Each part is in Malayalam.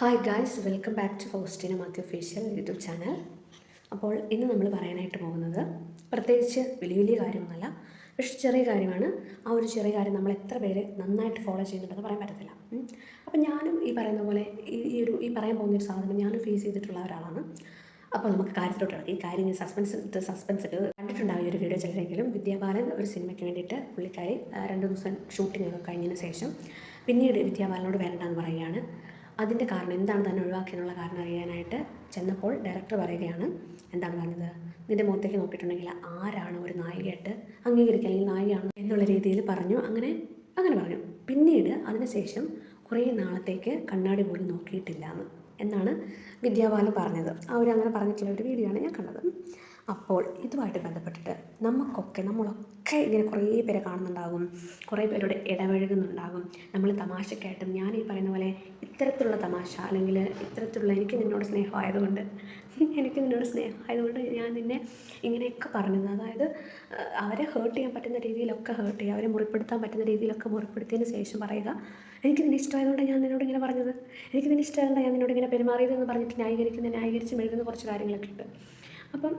Hi guys, welcome back to Faustina Mathew official YouTube channel. അപ്പോൾ ഇന്ന് നമ്മൾ പറയാനായിട്ട് പോകുന്നത് പ്രത്യേകിച്ച് വലിയ വലിയ കാര്യമൊന്നുമല്ല, പക്ഷെ ചെറിയ കാര്യമാണ്. ആ ഒരു ചെറിയ കാര്യം നമ്മൾ എത്ര പേര് നന്നായിട്ട് ഫോളോ ചെയ്യുന്നുണ്ടെന്ന് പറയാൻ പറ്റത്തില്ല. അപ്പം ഞാനും ഈ പറയുന്ന പോലെ ഈ പറയാൻ പോകുന്നൊരു സാധനം ഞാനും ഫേസ് ചെയ്തിട്ടുള്ള ഒരാളാണ്. അപ്പോൾ നമുക്ക് കാര്യത്തിലോട്ട് കിടക്കും. ഈ കാര്യം സസ്പെൻസ് ഇട്ട് കണ്ടിട്ടുണ്ടാകും ഈ ഒരു വീഡിയോ ചിലരെങ്കിലും. വിദ്യാബാലൻ ഒരു സിനിമയ്ക്ക് വേണ്ടിയിട്ട് പുള്ളിക്കാരി 2 ദിവസം ഷൂട്ടിംഗ് ഒക്കെ കഴിഞ്ഞതിന് ശേഷം പിന്നീട് വിദ്യാബാലനോട് വരണ്ടെന്ന് പറയുകയാണ്. അതിൻ്റെ കാരണം എന്താണ് തന്നെ ഒഴിവാക്കിയെന്നുള്ള കാരണം അറിയാനായിട്ട് ചെന്നപ്പോൾ ഡയറക്ടർ പറയുകയാണ്, എന്താണ് പറഞ്ഞത്, നിൻ്റെ മുഖത്തേക്ക് നോക്കിയിട്ടുണ്ടെങ്കിൽ ആരാണ് ഒരു നായികയായിട്ട് അംഗീകരിക്കുക, അല്ലെങ്കിൽ നായികയാണ് എന്നുള്ള രീതിയിൽ പറഞ്ഞു. അങ്ങനെ പറഞ്ഞു. പിന്നീട് അതിനുശേഷം കുറേ നാളത്തേക്ക് കണ്ണാടി പോലും നോക്കിയിട്ടില്ല എന്നാണ് വിദ്യാബാലൻ പറഞ്ഞത്. അങ്ങനെ പറഞ്ഞിട്ടുള്ള ഒരു വീഡിയോ ആണ് ഞാൻ കണ്ടത്. അപ്പോൾ ഇതുമായിട്ട് ബന്ധപ്പെട്ടിട്ട് നമ്മളൊക്കെ ഇങ്ങനെ കുറേ പേരെ കാണുന്നുണ്ടാകും, കുറേ പേരോട് ഇടപഴകുന്നുണ്ടാകും. നമ്മൾ തമാശക്കായിട്ടും ഞാൻ ഈ പറയുന്ന പോലെ ഇത്തരത്തിലുള്ള തമാശ അല്ലെങ്കിൽ ഇത്തരത്തിലുള്ള എനിക്ക് നിന്നോട് സ്നേഹമായതുകൊണ്ട് ഞാൻ നിന്നെ ഇങ്ങനെയൊക്കെ പറഞ്ഞത്, അതായത് അവരെ ഹേർട്ട് ചെയ്യാൻ പറ്റുന്ന രീതിയിലൊക്കെ ഹേർട്ട് ചെയ്യുക, അവരെ മുറിപ്പെടുത്താൻ പറ്റുന്ന രീതിയിലൊക്കെ മുറിപ്പെടുത്തിയതിന് ശേഷം പറയുക, എനിക്ക് നിന്നെ ഇഷ്ടമായതുകൊണ്ട് ഞാൻ നിന്നോട് ഇങ്ങനെ പറഞ്ഞത്, എനിക്ക് നിന്നെ ഇഷ്ടമായതുകൊണ്ട് ഞാൻ നിന്നോട് ഇങ്ങനെ പെരുമാറിയതെന്ന് പറഞ്ഞിട്ട് ന്യായീകരിച്ച് മെഴുകുന്ന കുറച്ച് കാര്യങ്ങളൊക്കെ ഉണ്ട്. അപ്പം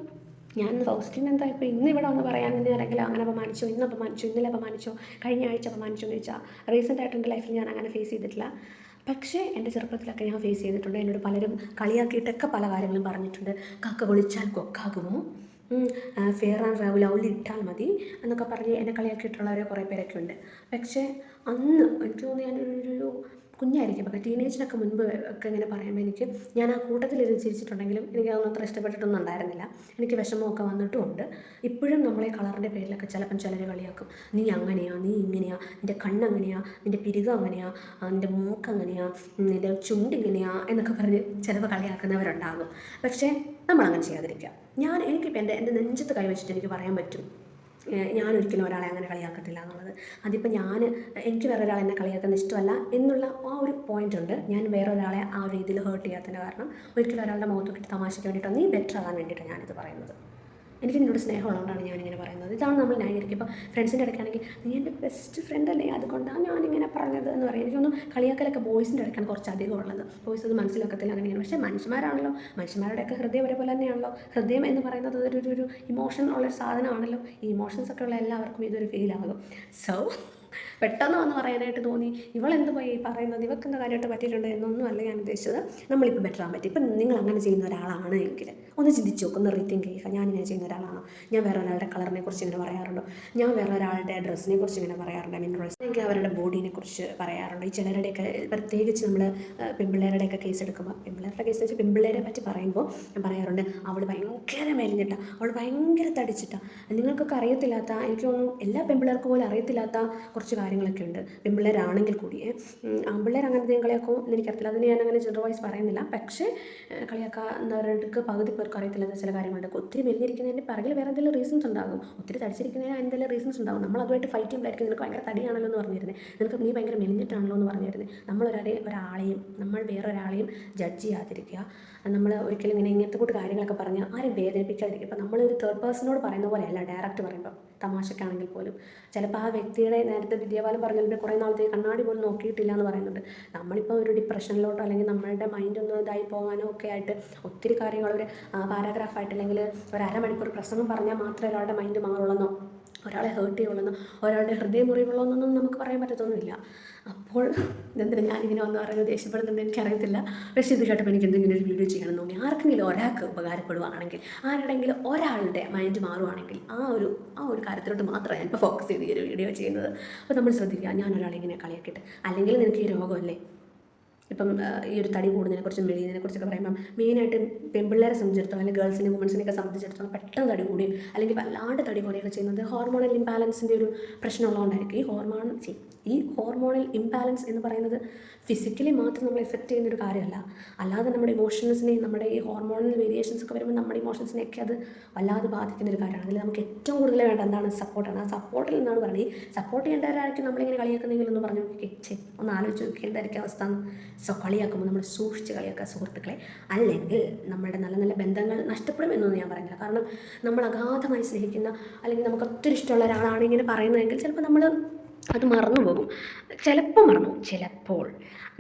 ഞാൻ ഫൗസ്റ്റീൻ എന്താ ഇപ്പോൾ ഇന്ന് ഇവിടെ വന്ന് പറയാൻ തന്നെ, അല്ലെങ്കിൽ അങ്ങനെ അപമാനിച്ചോ, ഇന്നലെ അപമാനിച്ചോ, കഴിഞ്ഞ ആഴ്ച അപമാനിച്ചോ എന്ന് ചോദിച്ചാൽ റീസെൻ്റ് ആയിട്ട് എൻ്റെ ലൈഫിൽ ഞാൻ അങ്ങനെ ഫേസ് ചെയ്തിട്ടില്ല. പക്ഷേ എൻ്റെ ചെറുപ്പത്തിലൊക്കെ ഞാൻ ഫേസ് ചെയ്തിട്ടുണ്ട്. എന്നോട് പലരും കളിയാക്കിയിട്ടൊക്കെ പല കാര്യങ്ങളും പറഞ്ഞിട്ടുണ്ട്. കാക്ക വിളിച്ചാൽ കൊക്കാകുമോ, ഫെയർ ആൻഡ് ലവ്ലി ഇട്ടാൽ മതി എന്നൊക്കെ പറഞ്ഞ് എന്നെ കളിയാക്കിയിട്ടുള്ളവരെ കുറേ പേരൊക്കെ ഉണ്ട്. പക്ഷേ അന്ന് എനിക്ക് തോന്നി ഞാനൊരു കുഞ്ഞായിരിക്കും, പക്ഷേ ടീനേജിനൊക്കെ മുൻപ് ഒക്കെ ഇങ്ങനെ പറയുമ്പോൾ ഞാൻ ആ കൂട്ടത്തിലിരുന്ന് ചിരിച്ചിട്ടുണ്ടെങ്കിലും എനിക്ക് അതൊന്നും അത്ര ഇഷ്ടപ്പെട്ടിട്ടൊന്നും ഉണ്ടായിരുന്നില്ല. എനിക്ക് വിഷമമൊക്കെ വന്നിട്ടുമുണ്ട്. ഇപ്പോഴും നമ്മളെ കളറിൻ്റെ പേരിലൊക്കെ ചിലപ്പം ചിലർ കളിയാക്കും, നീ അങ്ങനെയാ, നീ ഇങ്ങനെയാ, നിൻ്റെ കണ്ണങ്ങനെയാ, നിൻ്റെ പിരികം അങ്ങനെയാ, നിൻ്റെ മൂക്കങ്ങനെയാ, നിൻ്റെ ചുണ്ടിങ്ങനെയാ എന്നൊക്കെ പറഞ്ഞ് ചിലപ്പോൾ കളിയാക്കുന്നവരുണ്ടാകും. പക്ഷേ നമ്മളങ്ങനെ ചെയ്യാതിരിക്കുക. എനിക്കിപ്പോൾ എൻ്റെ നെഞ്ചത്ത് കൈവച്ചിട്ട് എനിക്ക് പറയാൻ പറ്റും, ഞാനൊരിക്കലും ഒരാളെ അങ്ങനെ കളിയാക്കത്തില്ല എന്നുള്ളത്. അതിപ്പോൾ എനിക്ക് വേറെ ഒരാളെ എന്നെ കളിയാക്കുന്ന ഇഷ്ടമല്ല എന്നുള്ള ആ ഒരു പോയിൻ്റ് ഉണ്ട്. ഞാൻ വേറെ ഒരാളെ ആ ഒരു രീതിയിൽ ഹേർട്ട് ചെയ്യാത്തതിൻ്റെ കാരണം ഒരിക്കലും ഒരാളുടെ മുഖത്തൊക്കെ തമാശയ്ക്ക് വേണ്ടിയിട്ടോ നീ ബെറ്റർ ആകാൻ വേണ്ടിയിട്ടാണ് ഞാനിത് പറയുന്നത്. എനിക്ക് നിന്നോട് സ്നേഹമുള്ളതുകൊണ്ടാണ് ഞാനിങ്ങനെ പറയുന്നത്. ഇതാണ് നമ്മൾ ന്യായീകരിക്കും. ഇപ്പോൾ ഫ്രണ്ട്സിൻ്റെ ഇടയ്ക്കാണെങ്കിൽ നീ എൻ്റെ ബെസ്റ്റ് ഫ്രണ്ട് അല്ലേ, അതുകൊണ്ടാണ് ഞാനിങ്ങനെ പറഞ്ഞത് എന്ന് പറയും. എനിക്കൊന്നും കളിയാക്കലൊക്കെ ബോയ്സിൻ്റെ ഇടയ്ക്കാണ് കുറച്ച് അധികം ഉള്ളത്. ബോയ്സ് അത് മനസ്സിലാക്കത്തില്ല അങ്ങനെയാണ്. പക്ഷേ മനുഷ്യന്മാരുടെയൊക്കെ ഹൃദയം ഒരേപോലെ തന്നെയാണല്ലോ. ഹൃദയം എന്ന് പറയുന്നത് ഒരു ഇമോഷൻ ഉള്ളൊരു സാധനമാണല്ലോ. ഈ ഇമോഷൻസ് ഒക്കെ ഉള്ള എല്ലാവർക്കും ഇതൊരു ഫീലാകും. സോ പെട്ടെന്ന് വന്ന് പറയാനായിട്ട് തോന്നി, ഇവളെന്ത് പോയി പറയുന്നത്, ഇവക്കെന്ത് കാര്യമായിട്ട് പറ്റിയിട്ടുണ്ട് എന്നൊന്നും അല്ല ഞാൻ ഉദ്ദേശിച്ചത്. നമ്മളിപ്പോൾ ബെറ്റർ ആകാൻ പറ്റും. ഇപ്പം നിങ്ങൾ അങ്ങനെ ചെയ്യുന്ന ഒരാളാണ് എങ്കിൽ ഒന്ന് ചിന്തിച്ച് നോക്കും, ഒന്ന് റീതിങ്ക് ചെയ്യുക. ഞാനിങ്ങനെ ചെയ്യുന്ന ഒരാളാണോ, ഞാൻ വേറെ ഒരാളുടെ കളറിനെ കുറിച്ച് ഇങ്ങനെ പറയാറുണ്ടോ, ഞാൻ വേറെ ഒരാളുടെ ഡ്രസ്സിനെ കുറിച്ച് ഇങ്ങനെ പറയാറുണ്ട്, എനിക്ക് അവരുടെ ബോഡീനെ കുറിച്ച് പറയാറുണ്ട്. ഈ ചിലരുടെയൊക്കെ പ്രത്യേകിച്ച് നമ്മൾ പെൺപിള്ളേരുടെയൊക്കെ കേസ് എടുക്കുമ്പോൾ, പെൺപിള്ളേരുടെ കേസ് വെച്ച് പെൺപിള്ളേരെ പറ്റി പറയുമ്പോൾ ഞാൻ പറയാറുണ്ട്, അവൾ ഭയങ്കര മെലിഞ്ഞിട്ടാ, അവൾ ഭയങ്കര തടിച്ചിട്ടാ. നിങ്ങൾക്കൊക്കെ അറിയത്തില്ലാത്ത, എനിക്ക് തോന്നുന്നു എല്ലാ പെൺപിള്ളേർക്ക് പോലും അറിയത്തില്ലാത്ത കുറച്ച് കാര്യങ്ങളൊക്കെ ഉണ്ട്, പെൺപിള്ളേരാണെങ്കിൽ കൂടി. ആൺപിള്ളേർ അങ്ങനത്തെ കളിയാക്കും എന്ന് എനിക്കറിയത്തില്ല, അതിന് ഞാൻ അങ്ങനെ ജനറൽ വൈസ് പറയുന്നില്ല. പക്ഷേ കളിയാക്കാവുന്നവർക്ക് പകുതി പേർക്ക് അറിയത്തില്ലാത്ത ചില കാര്യങ്ങളുണ്ട്. ഒത്തിരി മെലിഞ്ഞിരിക്കുന്നതിൻ്റെ പിറകിൽ വേറെ എന്തെങ്കിലും റീസൺസ് ഉണ്ടാകും, ഒത്തിരി തടിച്ചിരിക്കുന്നതിന് എന്തെങ്കിലും റീസൺസ് ഉണ്ടാകും. നമ്മൾ അതുമായിട്ട് ഫൈറ്റ് ചെയ്യുമ്പോഴായിരിക്കും നിനക്ക് ഭയങ്കര തടിയാണല്ലോ എന്ന് പറഞ്ഞിരുന്നത്, നീ ഭയങ്കര മെലിഞ്ഞിട്ടാണല്ലോ എന്ന് പറഞ്ഞിരുന്നത്. നമ്മൾ വേറൊരാളെയും ജഡ്ജ് ചെയ്യാതിരിക്കുക. നമ്മൾ ഒരിക്കലും ഇങ്ങനത്തെ കൂട്ട് കാര്യങ്ങളൊക്കെ പറഞ്ഞ് ആരും വേദനിപ്പിക്കാതിരിക്കുക. ഇപ്പം നമ്മളൊരു തേർഡ് പേഴ്സണോട് പറയുന്ന പോലെയല്ല ഡയറക്റ്റ് പറയുമ്പോൾ, തമാശക്കാണെങ്കിൽ പോലും. ചിലപ്പോൾ ആ വ്യക്തിയുടെ നേരത്തെ വിദ്യാബാലൻ പറഞ്ഞാൽ കുറേ നാളത്തേക്ക് കണ്ണാടി പോലും നോക്കിയിട്ടില്ല എന്ന് പറയുന്നുണ്ട്. നമ്മളിപ്പോൾ ഒരു ഡിപ്രഷനിലോട്ടോ അല്ലെങ്കിൽ നമ്മളുടെ മൈൻഡ് ഒന്ന് ഇതായി പോകാനോ ഒക്കെ ആയിട്ട് ഒത്തിരി കാര്യങ്ങൾ ഒരു പാരാഗ്രാഫായിട്ട് അല്ലെങ്കിൽ ഒരു അരമണിക്കൂർ പ്രസംഗം പറഞ്ഞാൽ മാത്രമേ ഒരാളുടെ മൈൻഡ് മാറുള്ളെന്നോ ഒരാളെ ഹേർട്ട് ചെയ്യുള്ളെന്നോ ഒരാളുടെ ഹൃദയം മുറിവുള്ളതെന്നൊന്നും നമുക്ക് പറയാൻ പറ്റത്തൊന്നുമില്ല. അപ്പോൾ എന്തിനാ ഞാനിങ്ങനെ വന്ന് പറയുന്നത്, ദേഷ്യപ്പെടുന്നുണ്ട് എനിക്കറിയത്തില്ല. പക്ഷേ ഇത് കേട്ടപ്പോൾ എനിക്ക് എന്തെങ്കിലും ഒരു വീഡിയോ ചെയ്യണം തോന്നി. ആർക്കെങ്കിലും ഒരാൾക്ക് ഉപകാരപ്പെടുകയാണെങ്കിൽ, ആരുടെങ്കിലും ഒരാളുടെ മൈൻഡ് മാറുകയാണെങ്കിൽ ആ ഒരു കാര്യത്തിലോട്ട് മാത്രമേ ഞാൻ ഇപ്പോൾ ഫോക്കസ് ചെയ്ത് ഈ ഒരു വീഡിയോ ചെയ്യുന്നത്. അപ്പോൾ നമ്മൾ ശ്രദ്ധിക്കുക, ഞാൻ ഒരാളെ ഇങ്ങനെ കളിയാക്കിയിട്ട്, അല്ലെങ്കിൽ നിനക്ക് ഈ രോഗമല്ലേ, ഇപ്പം ഈ ഒരു തടി കൂടുന്നതിനെക്കുറിച്ചും മെലിയുന്നതിനെക്കുറിച്ചൊക്കെ പറയുമ്പം മെയിനായിട്ട് പെൺപിള്ളേരെ സംബന്ധിച്ചിടത്തോളം അല്ലെങ്കിൽ ഗേൾസിനെ വുമൻസിനെയൊക്കെ സംബന്ധിച്ചിടത്തോളം പെട്ടെന്ന് തടി കൂടുകയും അല്ലെങ്കിൽ വല്ലാണ്ട് തടി കുറയുകയൊക്കെ ചെയ്യുന്നത് ഹോർമോണൽ ഇംബാലൻസിൻ്റെ ഒരു പ്രശ്നമുള്ളതുകൊണ്ടായിരിക്കും. ഈ ഹോർമോണൽ ഇംബാലൻസ് എന്ന് പറയുന്നത് ഫിസിക്കലി മാത്രം നമ്മൾ എഫക്റ്റ് ചെയ്യുന്നൊരു കാര്യമല്ല, അല്ലാതെ നമ്മുടെ ഇമോഷൻസിനെയും നമ്മുടെ ഈ ഹോർമോണൽ വേരിയേഷൻസ് ഒക്കെ വരുമ്പോൾ നമ്മുടെ ഇമോഷൻസിനെയൊക്കെ അത് വല്ലാതെ ബാധിക്കുന്നൊരു കാര്യമാണ്. അതിൽ നമുക്ക് ഏറ്റവും കൂടുതൽ വേണ്ട എന്താണ്, സപ്പോർട്ടാണ്. ആ സപ്പോർട്ടിൽ നിന്നാണ് പറയുന്നത്. ഈ സപ്പോർട്ട് ചെയ്യേണ്ടവരായിരിക്കും നമ്മളിങ്ങനെ കളിയാക്കുന്നെങ്കിലൊന്ന് പറഞ്ഞു നോക്കി, ഒന്ന് ആലോചിച്ച് നോക്കി എന്തായിരിക്കും അവസ്ഥ. സോ കളിയാക്കുമ്പോൾ നമ്മൾ സൂക്ഷിച്ച് കളിയാക്കുക സുഹൃത്തുക്കളെ, അല്ലെങ്കിൽ നമ്മളുടെ നല്ല നല്ല ബന്ധങ്ങൾ നഷ്ടപ്പെടുമെന്നൊന്നും ഞാൻ പറയുന്നില്ല. കാരണം നമ്മൾ അഗാധമായി സ്നേഹിക്കുന്ന അല്ലെങ്കിൽ നമുക്ക് ഒത്തിരി ഇഷ്ടമുള്ള ഒരാളാണ് ഇങ്ങനെ പറയുന്നതെങ്കിൽ ചിലപ്പോൾ നമ്മൾ അത് മറന്നു പോകും. ചിലപ്പോൾ മറന്നു പോകും. ചിലപ്പോൾ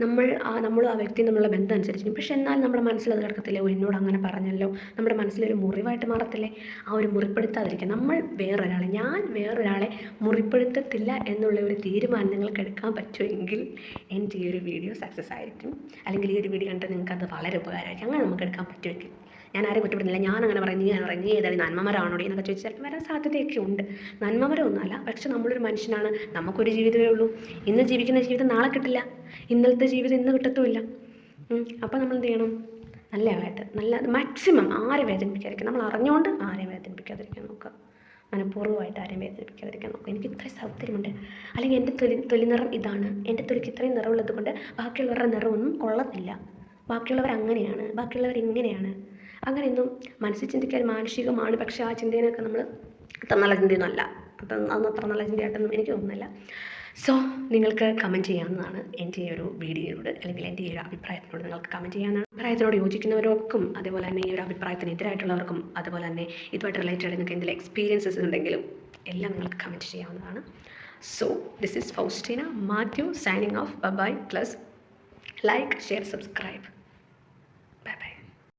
നമ്മളും ആ വ്യക്തിയും തമ്മിലുള്ള ബന്ധം അനുസരിച്ചിരിക്കും. പക്ഷെ എന്നാൽ നമ്മുടെ മനസ്സിലത് കിടക്കത്തില്ലേ, ഓ എന്നോട് അങ്ങനെ പറഞ്ഞല്ലോ, നമ്മുടെ മനസ്സിലൊരു മുറിവായിട്ട് മാറത്തില്ലേ? ആ ഒരു മുറിപ്പെടുത്താതിരിക്കുക. ഞാൻ വേറൊരാളെ മുറിപ്പെടുത്തത്തില്ല എന്നുള്ള ഒരു തീരുമാനം നിങ്ങൾക്ക് എടുക്കാൻ പറ്റുമെങ്കിൽ എൻ്റെ ഈ ഒരു വീഡിയോ സക്സസ് ആയിരിക്കും. അല്ലെങ്കിൽ ഈ ഒരു വീഡിയോ കണ്ടിട്ട് നിങ്ങൾക്കത് വളരെ ഉപകാരമായിരിക്കും. അങ്ങനെ നമുക്ക് എടുക്കാൻ പറ്റുമെങ്കിൽ, ഞാൻ ആരും കുറ്റപ്പെടുന്നില്ല, ഞാൻ അങ്ങനെ പറയും, നീ അങ്ങനെ പറയും, നീ ഏതായാലും നന്മമരമാണോടി എന്നൊക്കെ ചോദിച്ചാൽ ചിലപ്പോൾ വരാൻ സാധ്യതയൊക്കെ ഉണ്ട്. നന്മമരമൊന്നുമല്ല, പക്ഷെ നമ്മളൊരു മനുഷ്യനാണ്, നമുക്കൊരു ജീവിതമേ ഉള്ളൂ. ഇന്ന് ജീവിക്കുന്ന ജീവിതം നാളെ കിട്ടില്ല, ഇന്നലത്തെ ജീവിതം ഇന്ന് കിട്ടത്തുമില്ല. അപ്പോൾ നമ്മൾ എന്ത് ചെയ്യണം? നല്ല മാക്സിമം ആരെ വേദനിപ്പിക്കാതിരിക്കുക. നമ്മൾ അറിഞ്ഞുകൊണ്ട് ആരെയും വേദനിപ്പിക്കാതിരിക്കാൻ നോക്കുക. മനഃപൂർവ്വമായിട്ട് ആരെയും വേദനിപ്പിക്കാതിരിക്കാൻ നോക്കുക. എനിക്ക് ഇത്രയും സൗന്ദര്യമുണ്ട്, അല്ലെങ്കിൽ എൻ്റെ തൊലി നിറം ഇതാണ്, എൻ്റെ തൊലിക്ക് ഇത്രയും നിറമുള്ളത് കൊണ്ട് ബാക്കിയുള്ളവരുടെ നിറമൊന്നും കൊള്ളത്തില്ല, ബാക്കിയുള്ളവർ അങ്ങനെയാണ്, ബാക്കിയുള്ളവർ ഇങ്ങനെയാണ്, അങ്ങനെയൊന്നും മനസ്സിൽ ചിന്തിക്കാൻ മാനുഷികമാണ്. പക്ഷേ ആ ചിന്തേനൊക്കെ നമ്മൾ അത്ര നല്ല ചിന്തയൊന്നും അല്ല, അതൊന്നും അത്ര നല്ല ചിന്തയായിട്ടൊന്നും എനിക്ക് തോന്നുന്നില്ല. സോ നിങ്ങൾക്ക് കമൻറ്റ് ചെയ്യാവുന്നതാണ് എൻ്റെ ഈ ഒരു വീഡിയോയോട്, അല്ലെങ്കിൽ എൻ്റെ ഈ ഒരു അഭിപ്രായത്തിനോട് നിങ്ങൾക്ക് കമൻറ്റ് ചെയ്യാവുന്നതാണ്. അഭിപ്രായത്തിനോട് യോജിക്കുന്നവർക്കും അതേപോലെ തന്നെ ഈ ഒരു അഭിപ്രായത്തിനെതിരായിട്ടുള്ളവർക്കും അതുപോലെ തന്നെ ഇതുമായിട്ട് റിലേറ്റഡ് നിങ്ങൾക്ക് എന്തെങ്കിലും എക്സ്പീരിയൻസസ് ഉണ്ടെങ്കിലും എല്ലാം നിങ്ങൾക്ക് കമൻറ്റ് ചെയ്യാവുന്നതാണ്. So this is Faustina Mathew signing off. Bye. Please like, share, subscribe.